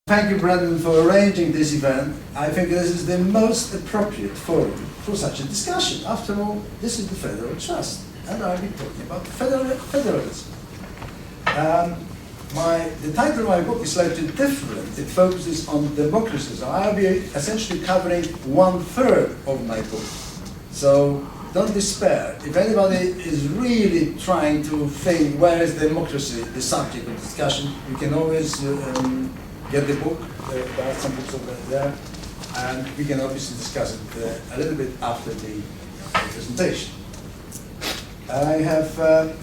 Thank you, Brendan, for arranging this event. I think this is the most appropriate forum for such a discussion. After all, this is the Federal Trust, and I'll be talking about federalism. The title of my book is slightly different. It focuses on democracy. So I'll be essentially covering 1/3 of my book. So don't despair. If anybody is really trying to think where is democracy, the subject of discussion, you can always get the book. There are some books over there, and we can obviously discuss it a little bit after the presentation. I have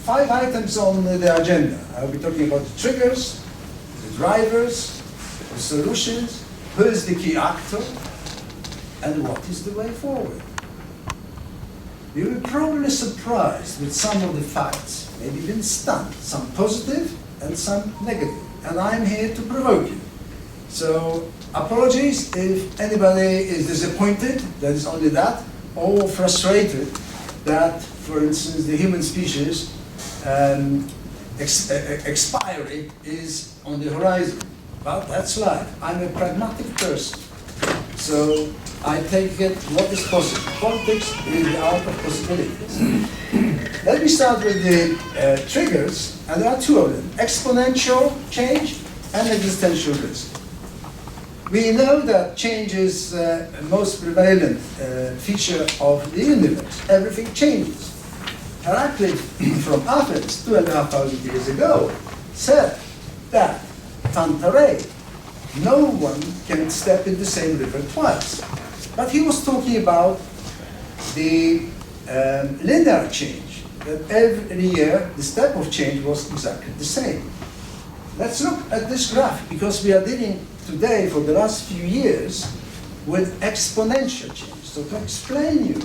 5 items on the agenda. I'll be talking about the triggers, the drivers, the solutions, who is the key actor, and what is the way forward. You will be probably surprised with some of the facts, maybe even stunned, some positive and some negative, and I'm here to provoke you. So apologies if anybody is disappointed, that is only that, or frustrated that, for instance, the human species expiry is on the horizon. But that's life. I'm a pragmatic person. So I take it what is possible. Politics is the art of possibilities. Let me start with the triggers, and there are 2 of them: exponential change and existential risk. We know that change is the most prevalent feature of the universe. Everything changes. Heraclitus from Athens 2,500 years ago said that Tantarei, no one can step in the same river twice. But he was talking about the linear change, that every year the step of change was exactly the same. Let's look at this graph, because we are dealing today for the last few years with exponential change. So to explain you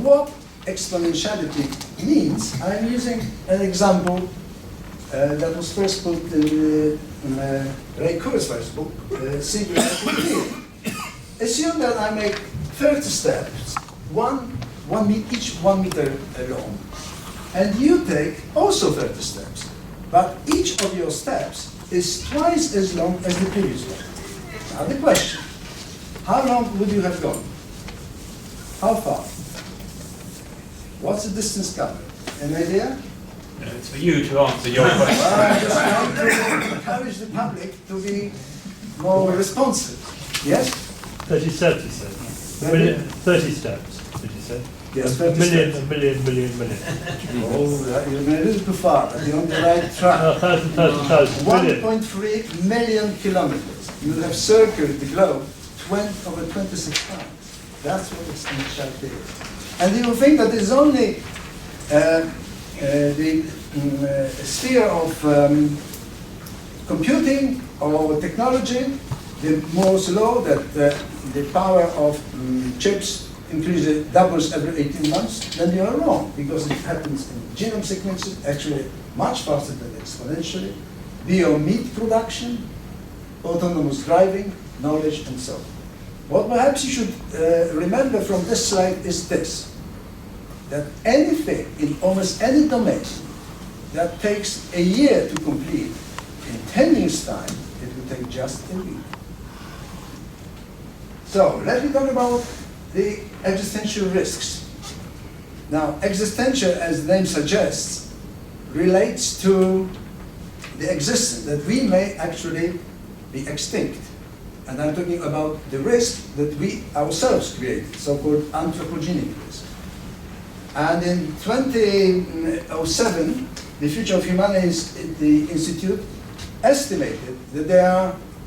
what exponentiality means, I'm using an example that was first put in Ray Kurzweil's book, Singularity Theory. Assume that I make 30 steps, each 1 meter long, and you take also 30 steps, but each of your steps is twice as long as the previous one. Now the question, how long would you have gone? How far? What's the distance covered? An idea? No, it's for you to answer your question. I just want to encourage the public to be more responsive. Yes? 30 steps, you said. 30 steps, did you say? Yes, a 30 million, steps. a million. Oh, you're a little too far, but you're on the right track. 1,000, million. 1.3 million kilometers. You have circled the globe over 26 times. That's what exponentiality is. And you will think that it's only the sphere of computing or technology, the Moore's law, that the power of chips doubles every 18 months, then you are wrong, because it happens in genome sequences, actually much faster than exponentially, bio-meat production, autonomous driving, knowledge, and so on. What perhaps you should remember from this slide is this, that anything in almost any domain that takes a year to complete, in 10 years' time, it will take just a week. So let me talk about the existential risks. Now, existential, as the name suggests, relates to the existence, that we may actually be extinct. And I'm talking about the risk that we ourselves create, so-called anthropogenic risk. And in 2007, the Future of Humanity Institute estimated that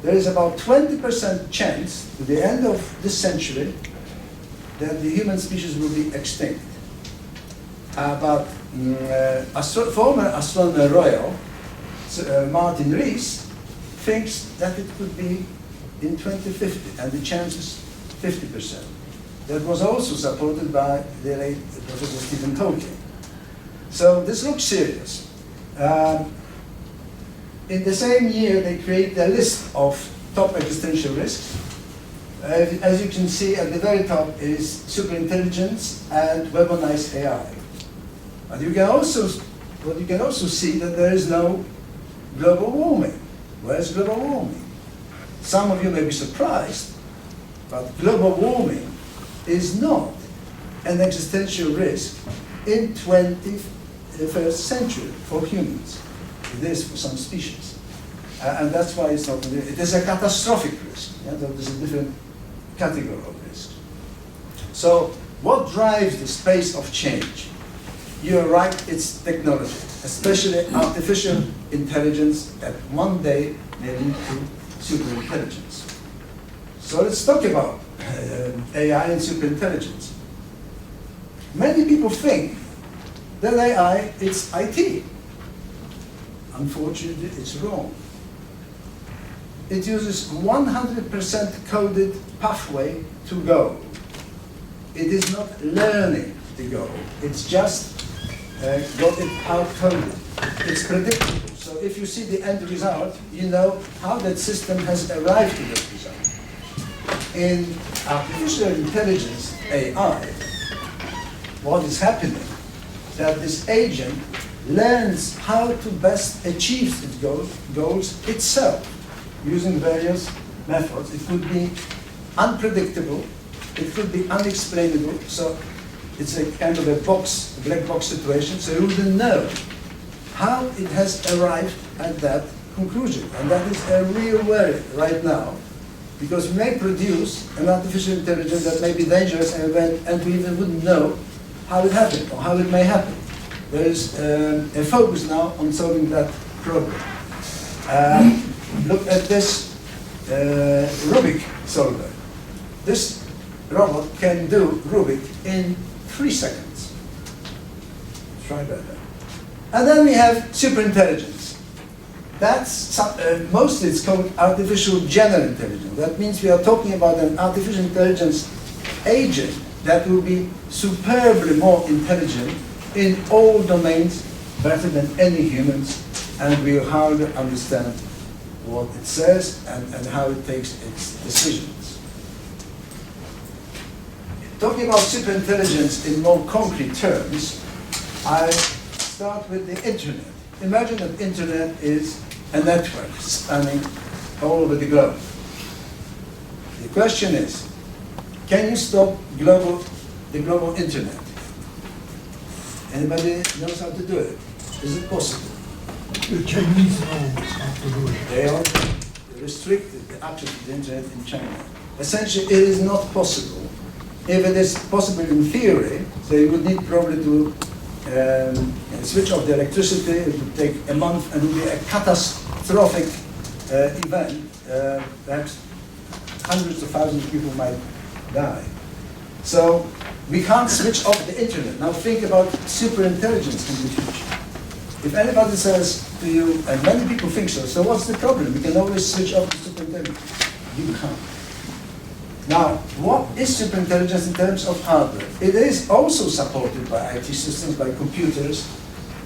there is about 20% chance to the end of this century that the human species will be extinct. But former astronomer royal, Martin Rees, thinks that it could be in 2050, and the chance is 50%. That was also supported by the late Professor Stephen Hawking. So this looks serious. In the same year, they created a list of top existential risks. As you can see, at the very top is superintelligence and weaponized AI. But you can also see that there is no global warming. Where's global warming? some of you may be surprised, but global warming is not an existential risk in 21st century for humans. It is for some species. And that's why it's not, it is a catastrophic risk. Yeah? There's a different category of risk. So what drives the space of change? You're right, it's technology, especially artificial intelligence that one day may lead to superintelligence. So let's talk about AI and superintelligence. Many people think that AI is IT. Unfortunately, it's wrong. It uses 100% coded pathway to go. It is not learning to go. It's just got it hard-coded. It's predictable. So if you see the end result, you know how that system has arrived to that result. In artificial intelligence, AI, what is happening, that this agent learns how to best achieve its goals itself, using various methods. It could be unpredictable, it could be unexplainable, so it's a kind of a black box situation, so you wouldn't know how it has arrived at that conclusion. And that is a real worry right now, because we may produce an artificial intelligence that may be dangerous and we even wouldn't know how it happened or how it may happen. There is a focus now on solving that problem. Look at this Rubik solver. This robot can do Rubik in 3 seconds. Try that. And then we have superintelligence. That's mostly it's called artificial general intelligence. That means we are talking about an artificial intelligence agent that will be superbly more intelligent in all domains, better than any humans, and will hardly understand what it says and how it takes its decisions. Talking about superintelligence in more concrete terms, I start with the internet. Imagine that internet is a network spanning all over the globe. The question is, can you stop the global internet? Anybody knows how to do it? Is it possible? The Chinese know how to do it. They are restricted the access to the internet in China. Essentially, it is not possible. If it is possible in theory, so you would need probably to switch off the electricity. It would take a month and it would be a catastrophic event. Perhaps hundreds of thousands of people might die. So we can't switch off the internet. Now think about superintelligence in the future. If anybody says to you, and many people think so what's the problem? We can always switch off the superintelligence. You can't. Now, what is superintelligence in terms of hardware? It is also supported by IT systems, by computers,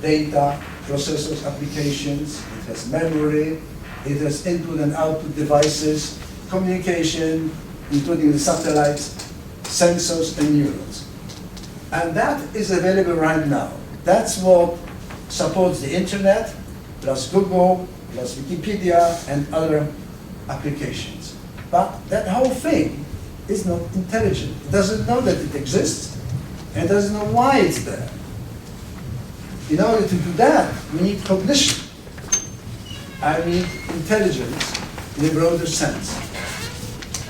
data, processors, applications. It has memory. It has input and output devices, communication, including the satellites, sensors, and neurons. And that is available right now. That's what supports the internet, plus Google, plus Wikipedia, and other applications. But that whole thing is not intelligent. It doesn't know that it exists, and it doesn't know why it's there. In order to do that, we need cognition. I need intelligence in a broader sense.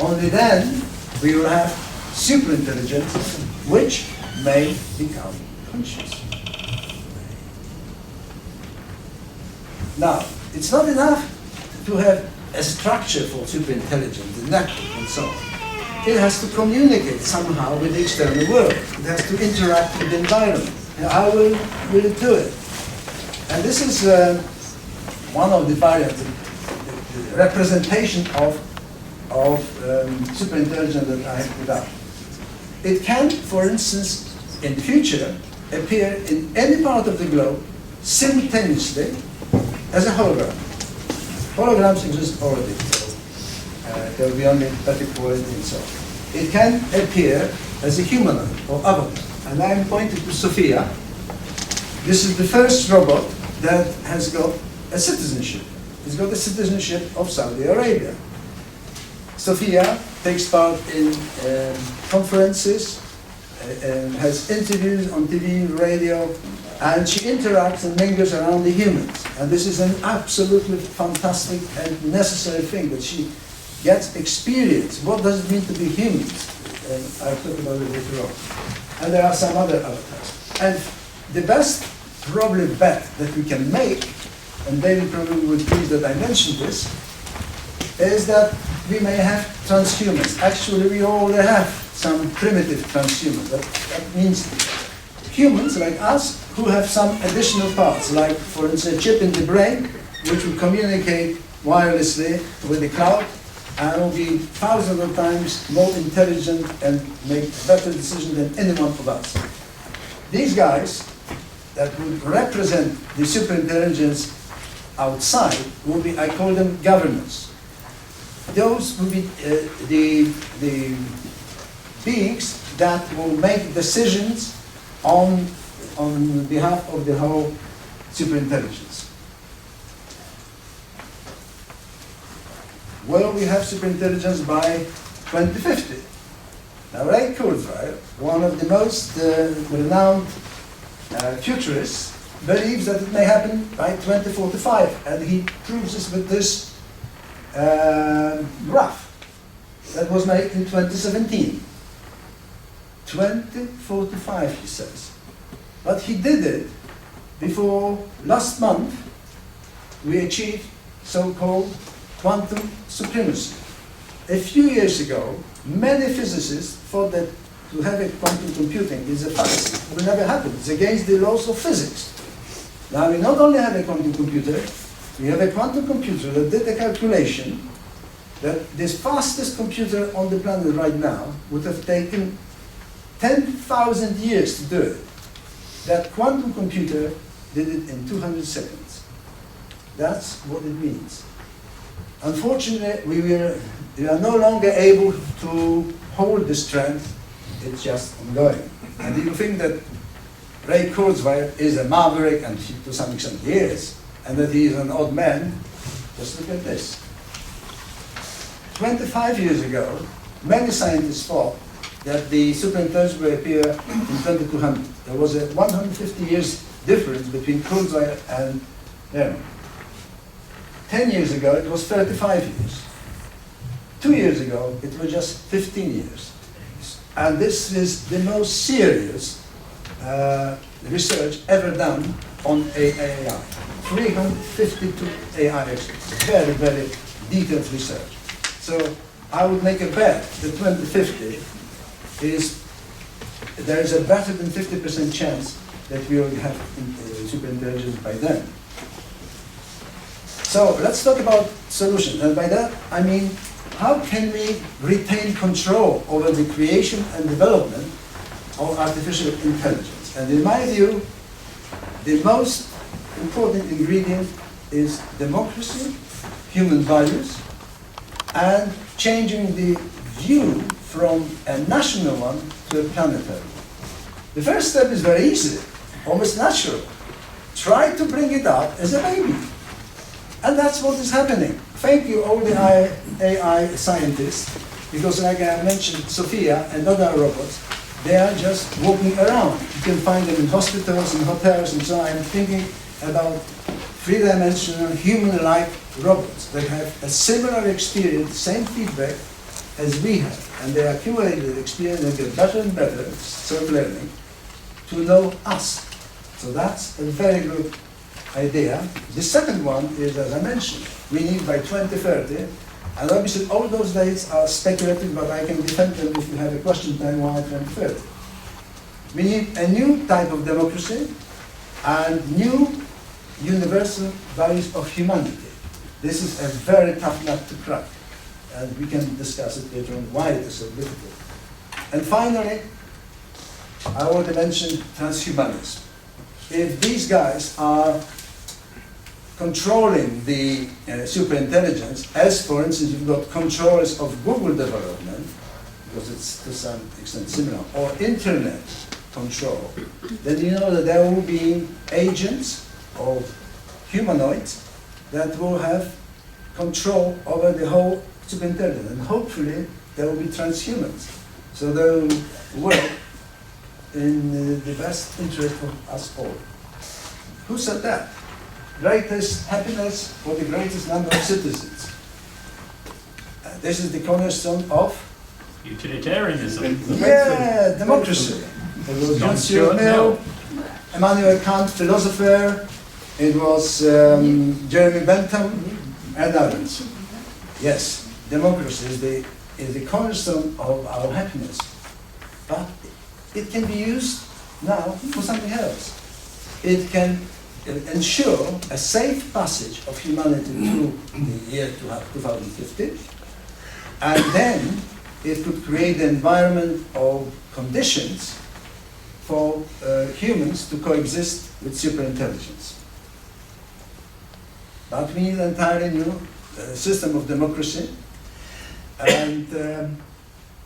Only then we will have superintelligence, which may become conscious. Now, it's not enough to have a structure for superintelligence, the network and so on. It has to communicate somehow with the external world. It has to interact with the environment. And how will it do it? And this is one of the variants, the representation of superintelligence that I have put up. It can, for instance, in the future, appear in any part of the globe simultaneously as a hologram. Holograms exist already, so there will be only better quality and so on. It can appear as a humanoid or avatar. And I'm pointing to Sophia. This is the first robot that has got a citizenship. It's got the citizenship of Saudi Arabia. Sophia takes part in conferences, has interviews on TV, radio, and she interacts and mingles around the humans. And this is an absolutely fantastic and necessary thing, that she gets experience. What does it mean to be humans? And I'll talk about it later on. And there are some other avatars. And the best probably bet that we can make, and David probably would please that I mentioned this, is that we may have transhumans. Actually, we already have some primitive transhumans. That means humans like us who have some additional parts, like, for instance, a chip in the brain, which will communicate wirelessly with the cloud, and will be thousands of times more intelligent and make better decisions than anyone of us. These guys that would represent the superintelligence outside will be, I call them governors. Those will be the beings that will make decisions on behalf of the whole superintelligence. Well, we have superintelligence by 2050. Now, Ray Kurzweil, one of the most renowned futurists, believes that it may happen by 2045, and he proves this with this graph that was made in 2017. 2045, he says. But he did it before last month we achieved so-called quantum supremacy. A few years ago, many physicists thought that to have a quantum computing is a fallacy. It will never happen. It's against the laws of physics. Now, we not only have a quantum computer, we have a quantum computer that did a calculation that this fastest computer on the planet right now would have taken 10,000 years to do it. That quantum computer did it in 200 seconds. That's what it means. Unfortunately, we are no longer able to hold this trend. It's just ongoing. And if you think that Ray Kurzweil is a maverick, and to some extent he is, and that he is an odd man, just look at this. 25 years ago, many scientists thought that the superintelligence will appear in 2200. There was a 150 years difference between Kurzweil and Ehrman. 10 years ago, it was 35 years. 2 years ago, it was just 15 years. And this is the most serious research ever done on AI. 352 AI experts. Very, very detailed research. So I would make a bet that 2050 there is a better than 50% chance that we will have superintelligence by then. So let's talk about solutions. And by that, I mean, how can we retain control over the creation and development of artificial intelligence? And in my view, the most important ingredient is democracy, human values, and changing the view from a national one to a planetary one. The first step is very easy, almost natural. Try to bring it up as a baby. And that's what is happening. Thank you, all the AI scientists, because like I mentioned, Sophia and other robots, they are just walking around. You can find them in hospitals and hotels and so on. I'm thinking about three-dimensional, human-like robots that have a similar experience, same feedback as we have. And they accumulate the experience and get better and better, self-learning, to know us. So that's a very good idea. The second one is, as I mentioned, we need by 2030, and obviously all those dates are speculative, but I can defend them if you have a question time why 2030. We need a new type of democracy and new universal values of humanity. This is a very tough nut to crack, and we can discuss it later on why it is so difficult. And finally, I want to mention transhumanism. If these guys are controlling the superintelligence, as for instance you've got controllers of Google development, because it's to some extent similar, or internet control, then you know that there will be agents or humanoids that will have control over the whole superintelligent, and hopefully they will be transhumans. So they will work in the best interest of us all. Who said that? Greatest happiness for the greatest number of citizens. This is the cornerstone of Utilitarianism. yeah, democracy. It was John Stuart Mill, Immanuel Kant, philosopher. It was Jeremy Bentham and others. Yes, democracy is the cornerstone of our happiness. But it can be used now for something else. It can ensure a safe passage of humanity through the year 2050, and then it could create an environment of conditions for humans to coexist with superintelligence. But we need an entirely new system of democracy. And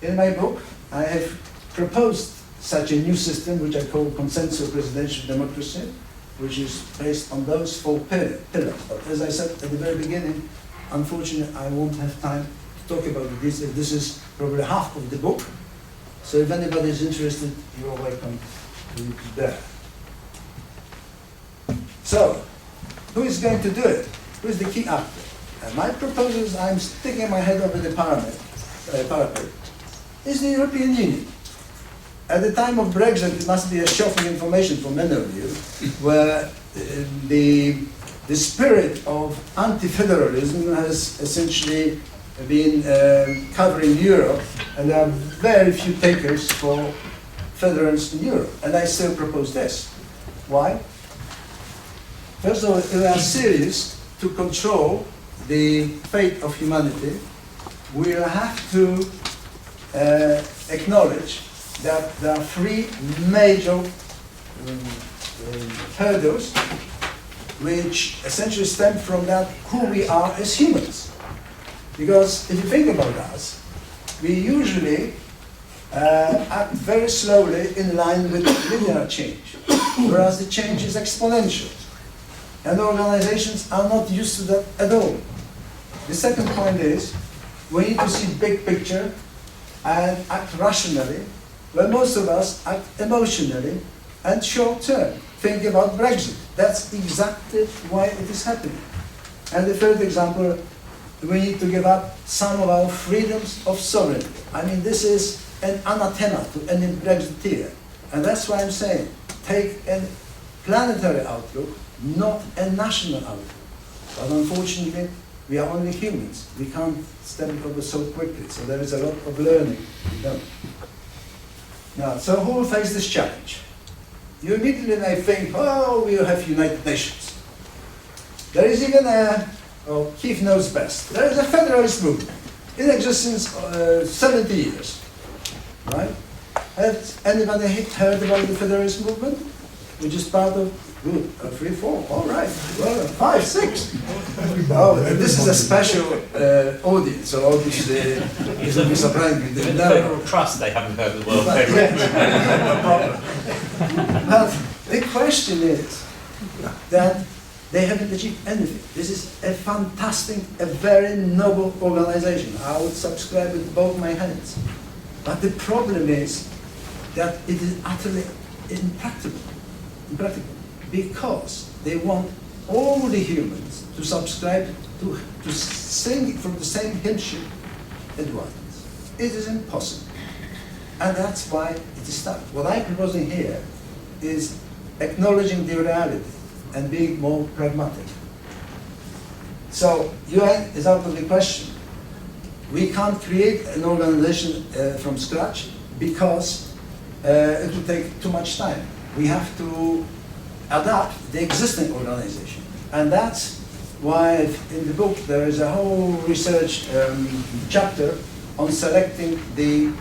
in my book, I have proposed such a new system, which I call consensual presidential democracy, which is based on those 4 pillars. But as I said at the very beginning, unfortunately, I won't have time to talk about this. This is probably half of the book. So if anybody is interested, you are welcome to there. So, who is going to do it? Who is the key actor? And my proposal is, I'm sticking my head over the parapet, is the European Union. At the time of Brexit, it must be a shocking information for many of you, where the spirit of anti-federalism has essentially been covering Europe, and there are very few takers for federalism in Europe. And I still propose this. Why? First of all, if we are serious to control the fate of humanity, we will have to acknowledge that there are 3 major hurdles which essentially stem from that who we are as humans. Because if you think about us, we usually act very slowly in line with linear change, whereas the change is exponential. And organizations are not used to that at all. The second point is, we need to see big picture and act rationally, where most of us act emotionally and short term. Think about Brexit. That's exactly why it is happening. And the third example, we need to give up some of our freedoms of sovereignty. I mean, this is an anathema to any Brexiteer. And that's why I'm saying, take a planetary outlook, not a national outlook. But unfortunately, we are only humans. We can't step it over so quickly. So there is a lot of learning to be done. Now, so who will face this challenge? You immediately may think, oh, we will have United Nations. There is even a, oh, Keith knows best, there is a federalist movement in existence 70 years, right? Has anybody heard about the federalist movement? Which is part of, good, 3, 4, all right, well, 5, 6. Oh, this is a special audience, so obviously it will be surprising. In the Federal Trust, they haven't heard of the World Federal. No problem. But the question is that they haven't achieved anything. This is a fantastic, a very noble organization. I would subscribe with both my hands. But the problem is that it is utterly impractical, because they want all the humans to subscribe to sing from the same hymn sheet at once. It is impossible. And that's why it is stuck. What I'm proposing here is acknowledging the reality and being more pragmatic. So, UN is out of the question. We can't create an organization from scratch because it will take too much time. We have to adapt the existing organization. And that's why in the book there is a whole research chapter on selecting the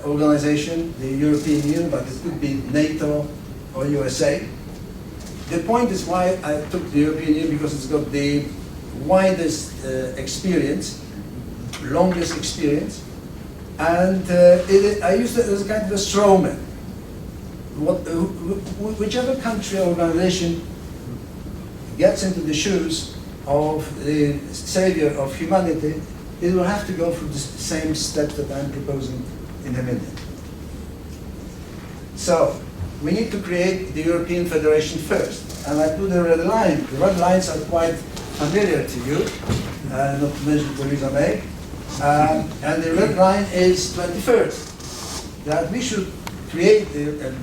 organization, the European Union, but it could be NATO or USA. The point is why I took the European Union, because it's got the widest experience, longest experience, and I used it as a kind of a straw man. Whichever country or organization gets into the shoes of the savior of humanity it will have to go through the same steps that I'm proposing in a minute. So, we need to create the European Federation first. And I put a red line. The red lines are quite familiar to you, not to mention Theresa May. And the red line is 21st, that we should create the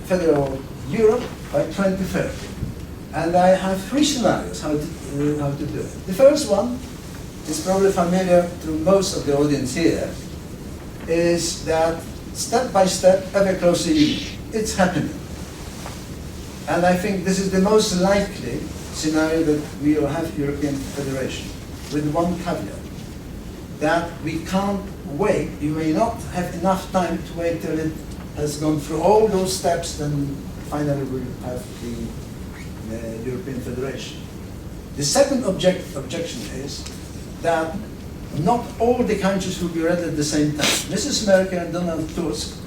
federal Europe by 2030. And I have three scenarios how to do it. The first one is probably familiar to most of the audience here, is that step by step, ever closer union. It's happening. And I think this is the most likely scenario that we will have European Federation, with one caveat, that we can't wait. You may not have enough time to wait till it has gone through all those steps, then finally we'll have the European Federation. The second objection is that not all the countries will be ready at the same time. Mrs. Merkel and Donald Tusk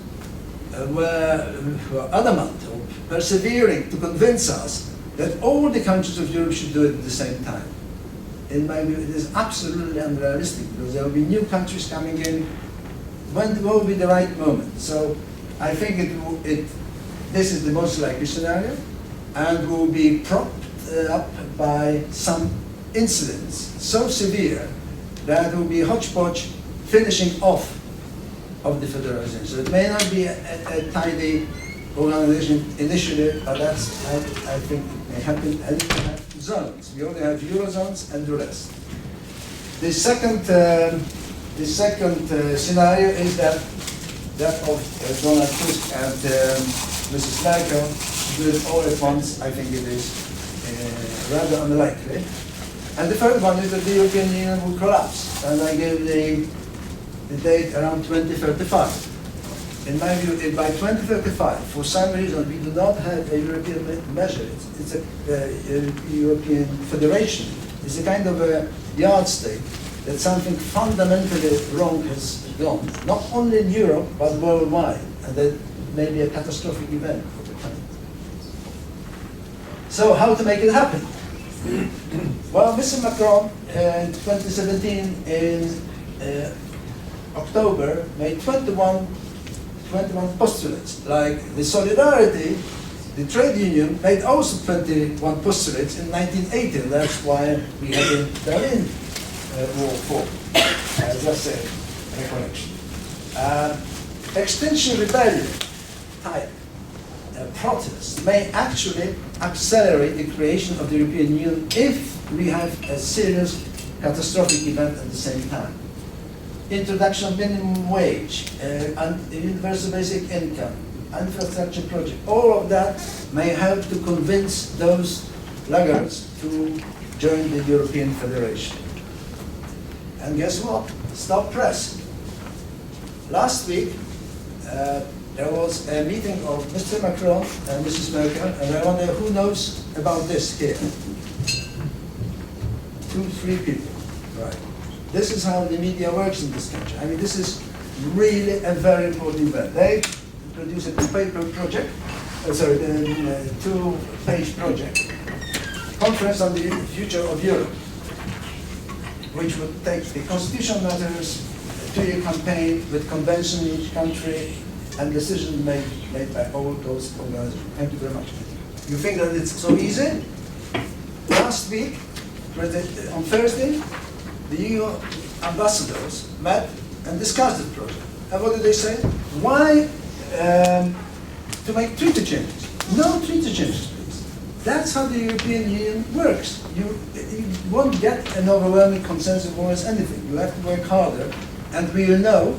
were adamant or persevering to convince us that all the countries of Europe should do it at the same time. In my view, it is absolutely unrealistic, because there will be new countries coming in. When will be the right moment? So I think this is the most likely scenario, and will be propped up by some incidents so severe that it will be a hodgepodge finishing off of the federalization. So it may not be a tidy organization initially, but that's, I think it may happen, and it may have zones. We only have Eurozones and the rest. The second scenario is that of Donald Tusk and Mrs. Merkel do it all at once. I think it is rather unlikely. And the third one is that the European Union will collapse. And I gave the date around 2035. In my view, if by 2035, for some reason, we do not have a European measure, it's a European Federation, it's a kind of a yardstick that something fundamentally wrong has gone, not only in Europe, but worldwide, and that may be a catastrophic event for the country. So how to make it happen? Well, Mr. Macron in 2017 in October made 21 postulates, like the solidarity, the trade union made also 21 postulates in 1980. That's why we had the Berlin Wall fall, just a recollection. Extinction rebellion type protests may actually accelerate the creation of the European Union if we have a serious catastrophic event at the same time. Introduction of minimum wage, and universal basic income, infrastructure project, all of that may help to convince those laggards to join the European Federation. And guess what? Stop press. Last week, there was a meeting of Mr. Macron and Mrs. Merkel, and I wonder who knows about this here? 2, 3 people, right? This is how the media works in this country. I mean, this is really a very important event. They produced a two-paper project, the 2-page project, Conference on the Future of Europe, which would take the constitutional matters, a 2-year campaign with convention in each country, and decisions made by all those organizations. Thank you very much. You think that it's so easy? Last week, on Thursday, the EU ambassadors met and discussed the project. And what did they say? Why to make treaty changes? No treaty changes, please. That's how the European Union works. You won't get an overwhelming consensus against anything. You have to work harder, and we will know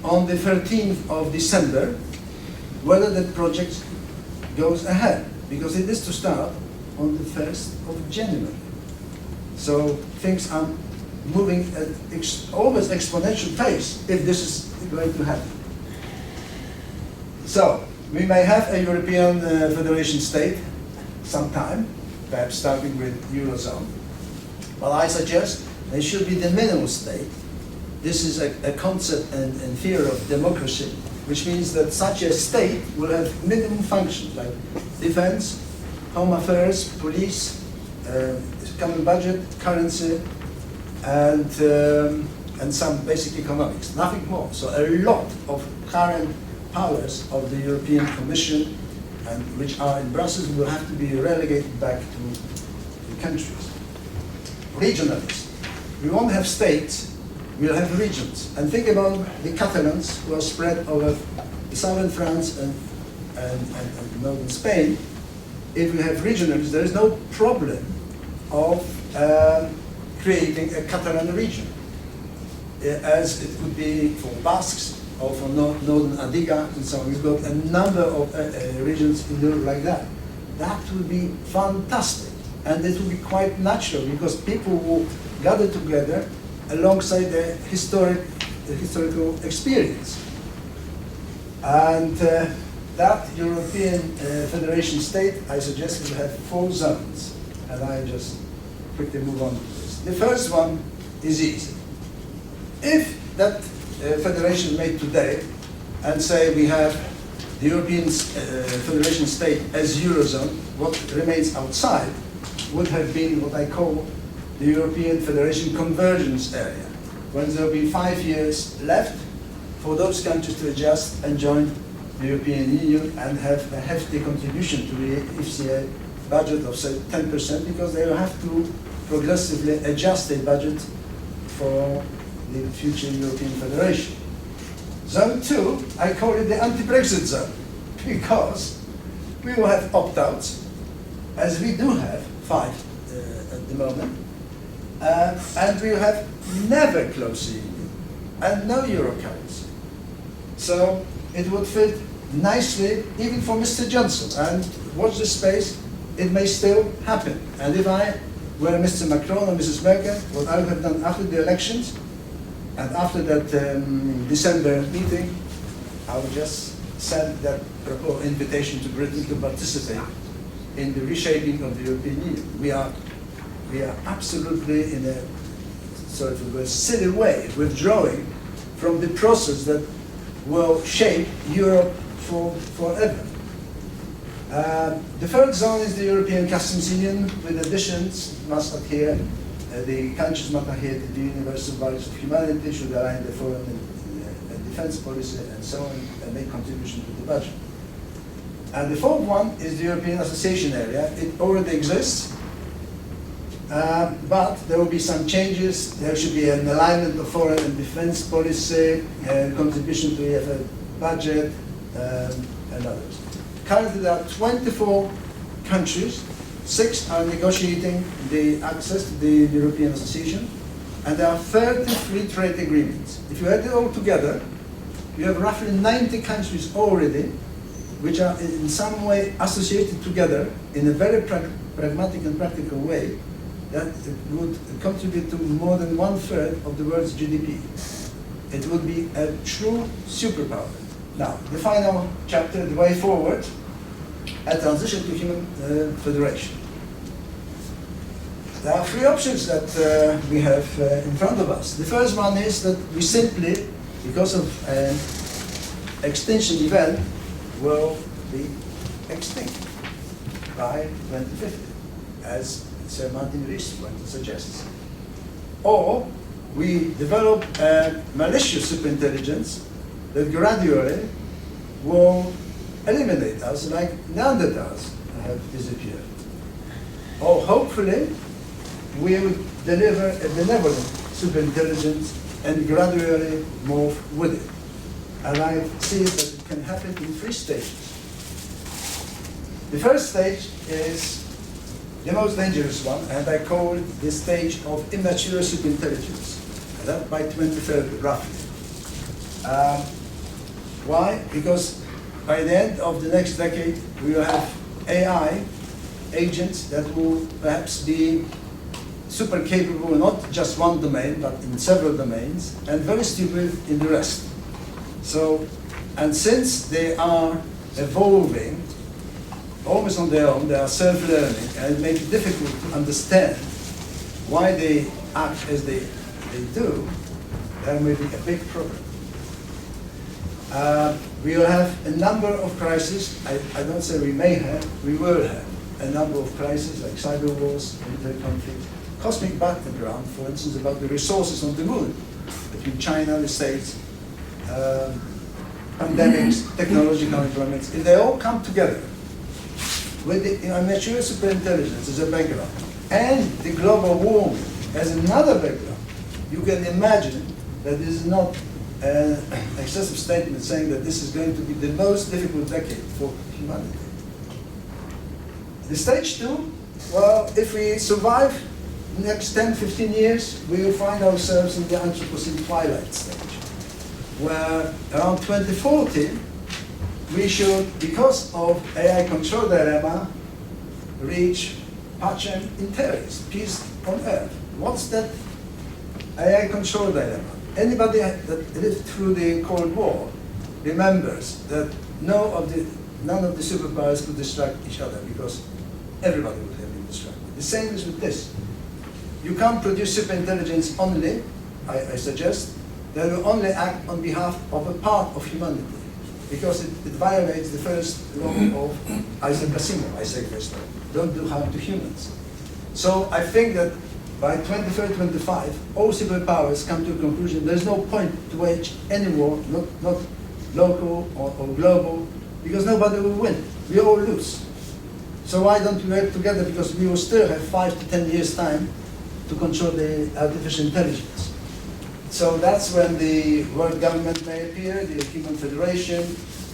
on the 13th of December whether that project goes ahead, because it is to start on the 1st of January. So things are moving at almost exponential pace if this is going to happen. So we may have a European Federation state sometime, perhaps starting with Eurozone. Well, I suggest they should be the minimal state. This is a concept and theory of democracy, which means that such a state will have minimum functions like defense, home affairs, police, common budget, currency, and some basic economics, nothing more. So a lot of current powers of the European Commission, and which are in Brussels, will have to be relegated back to the countries. Regionalism. We won't have states, we'll have regions. And think about the Catalans who are spread over southern France and northern Spain. If we have regionalism, there is no problem of creating a Catalan region, as it would be for Basques or for northern Adiga and so on. We've got a number of regions in Europe like that. That would be fantastic, and it would be quite natural because people will gather together alongside the historical experience. And that European Federation state, I suggest, will have 4 zones, and I just quickly move on to this. The first one is easy. If that federation made today, and say we have the European Federation state as Eurozone, what remains outside would have been what I call the European Federation convergence area, when there will be 5 years left for those countries to adjust and join the European Union and have a hefty contribution to the FCA budget of say 10%, because they will have to progressively adjust their budget for the future European Federation. Zone 2, I call it the anti-Brexit zone, because we will have opt-outs, as we do have 5 at the moment, and we will have never close the union and no euro currency. So it would fit nicely even for Mr. Johnson, and watch this space, it may still happen. And if I were Mr. Macron or Mrs. Merkel, what I would have done after the elections and after that December meeting, I would just send that invitation to Britain to participate in the reshaping of the European Union. We are absolutely in a sort of a silly way withdrawing from the process that will shape Europe forever. The third zone is the European Customs Union, with additions must adhere, the countries must adhere to the universal values of humanity, should align the foreign and defense policy and so on, and make contribution to the budget. And the fourth one is the European Association Area. It already exists, but there will be some changes. There should be an alignment of foreign and defense policy, contribution to the EFA budget, and others. Currently, there are 24 countries. 6 are negotiating the access to the European Association, and there are 33 trade agreements. If you add it all together, you have roughly 90 countries already, which are in some way associated together in a very pragmatic and practical way, that it would contribute to more than 1/3 of the world's GDP. It would be a true superpower. Now, the final chapter, the way forward, a transition to human federation. There are 3 options that we have in front of us. The first one is that we simply, because of an extinction event, will be extinct by 2050, as Sir Martin Rees suggests. Or we develop a malicious superintelligence that gradually will eliminate us, like Neanderthals have disappeared. Or hopefully we will deliver a benevolent superintelligence and gradually move with it. And I see that it can happen in 3 stages. The first stage is the most dangerous one, and I call it the stage of immature superintelligence. And that by 2030, roughly. Why? Because by the end of the next decade, we will have AI agents that will perhaps be super capable, not just one domain, but in several domains, and very stupid in the rest. So, and since they are evolving almost on their own, they are self-learning, and it makes it difficult to understand why they act as they do, there may be a big problem. We will have a number of crises. I don't say we may have, we will have. a number of crises like cyber wars, military conflict, cosmic battleground, for instance, about the resources on the moon between China and the States, pandemics, technological improvements. If they all come together with the immature superintelligence as a background and the global warming as another background, you can imagine that this is not an excessive statement saying that this is going to be the most difficult decade for humanity. The stage 2, well, if we survive the next 10, 15 years, we will find ourselves in the Anthropocene twilight stage, where around 2040, we should, because of AI control dilemma, reach pacem in terris, peace on earth. What's that AI control dilemma? Anybody that lived through the Cold War remembers that none of the superpowers could distract each other because everybody would have been distracted. The same is with this. You can't produce superintelligence only, I suggest, that will only act on behalf of a part of humanity, because it violates the first law of Isaac Asimov, I say first law, don't do harm to humans. So I think that by 2030, 25, all superpowers come to a conclusion there's no point to wage any war, not local or global, because nobody will win. We all lose. So why don't we work together? Because we will still have 5 to 10 years' time to control the artificial intelligence. So that's when the world government may appear, the Human Federation,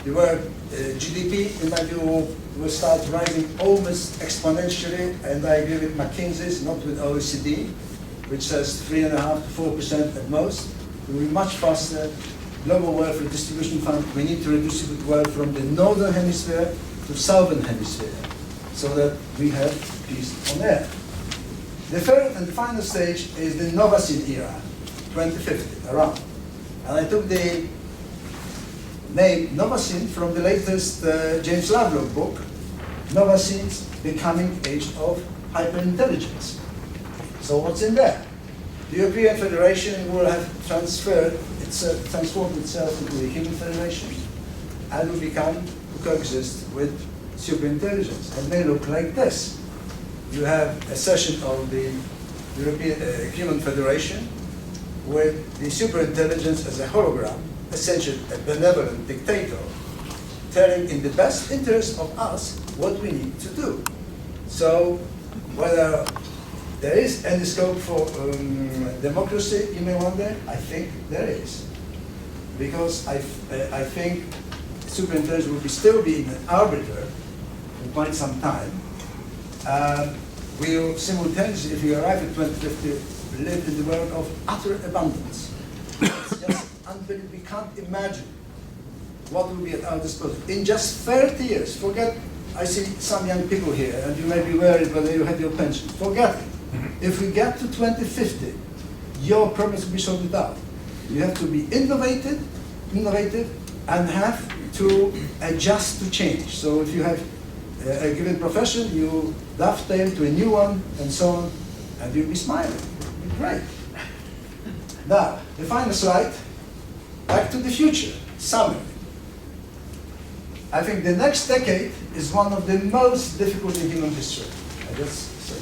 the world GDP, in my view, will start rising almost exponentially, and I agree with McKinsey's, not with OECD, which says 3.5% to 4% at most. It will be much faster. Global welfare distribution fund, we need to redistribute wealth from the northern hemisphere to southern hemisphere, so that we have peace on earth. The third and final stage is the Novacene era, 2050, around. And I took the name Novacene from the latest James Lovelock book, Novacene's Becoming Age of Hyperintelligence. So what's in there? The European Federation will have transformed itself into the Human Federation and will coexist with superintelligence. And they look like this. You have a session of the European Human Federation with the superintelligence as a hologram, essentially a benevolent dictator, telling in the best interest of us what we need to do. So whether there is any scope for democracy, you may wonder. I think there is. Because I think superintelligence will still be an arbiter for quite some time. We will simultaneously, if we arrive at 2050, live in the world of utter abundance. It's just unbelievable. We can't imagine what will be at our disposal. In just 30 years, forget, I see some young people here, and you may be worried whether you have your pension. Forget it. If we get to 2050, your problems will be sorted out. You have to be innovative, and have to adjust to change. So if you have a given profession, you dovetail to a new one, and so on, and you'll be smiling. It'll be great. Now, the final slide, back to the future, summary. I think the next decade is one of the most difficult in human history. I just say.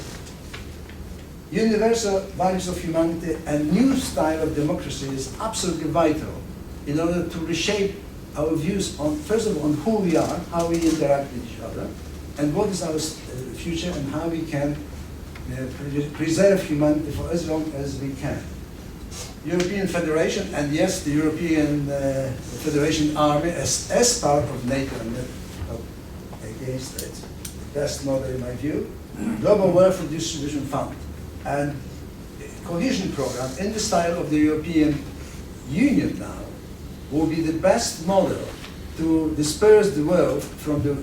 Universal values of humanity and new style of democracy is absolutely vital in order to reshape our views on, first of all, on who we are, how we interact with each other, and what is our future, and how we can preserve humanity for as long as we can. European Federation, and yes, the European Federation Army as part of NATO, and not against it. Best model in my view. Global Welfare Distribution Fund and cohesion program in the style of the European Union now will be the best model to disperse the wealth from the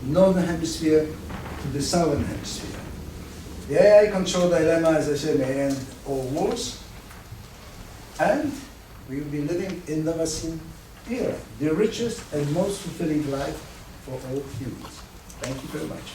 northern hemisphere to the southern hemisphere. The AI control dilemma, as I said, may end all wars. And we will be living in the Novacene era, the richest and most fulfilling life for all humans. Thank you very much.